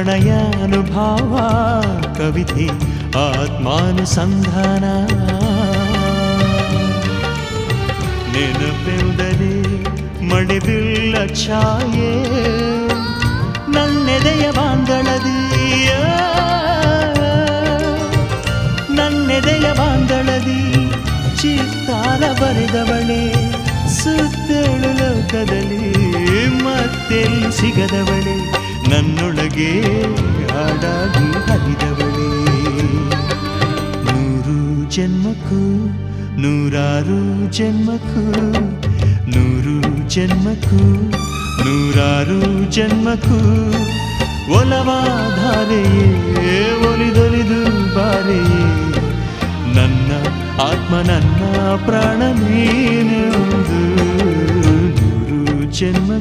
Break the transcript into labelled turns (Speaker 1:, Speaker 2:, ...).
Speaker 1: ಪ್ರಣಯಾನುಭಾವ ಕವಿತೆ ಆತ್ಮಾನುಸಂಧಾನ ನೆನಪೆಂದರೆ ಮಡಿಬಿಲ್ಲ ಛಾಯೆ ನನ್ನೆದೆಯ ಬಾಂದಳದಿಯ ನನ್ನೆದೆಯ ಬಾಂದಳದಿ ಚಿತ್ತಾರ ಬರೆದವಳೆ ಸುತ್ತಳು ಲೋಕದಲ್ಲಿ ಮತ್ತೆಲ್ಲಿ ಸಿಗದವಳೆ ನನ್ನೊಳಗೆ ಹಾಡಾಗಿ ಹರಿದವಳೆ ನೂರು ಜನ್ಮಕ್ಕೂ ನೂರಾರು ಜನ್ಮಕ್ಕೂ ನೂರು ಜನ್ಮಕ್ಕೂ ನೂರಾರು ಜನ್ಮಕ್ಕೂ ಒಲವಾಧಾರೆಯೇ ಒಲಿದೊಲಿದು ಬಾರೆಯೇ ನನ್ನ ಆತ್ಮ ನನ್ನ ಪ್ರಾಣ ನೀನೆಂದು ನೂರು ಜನ್ಮ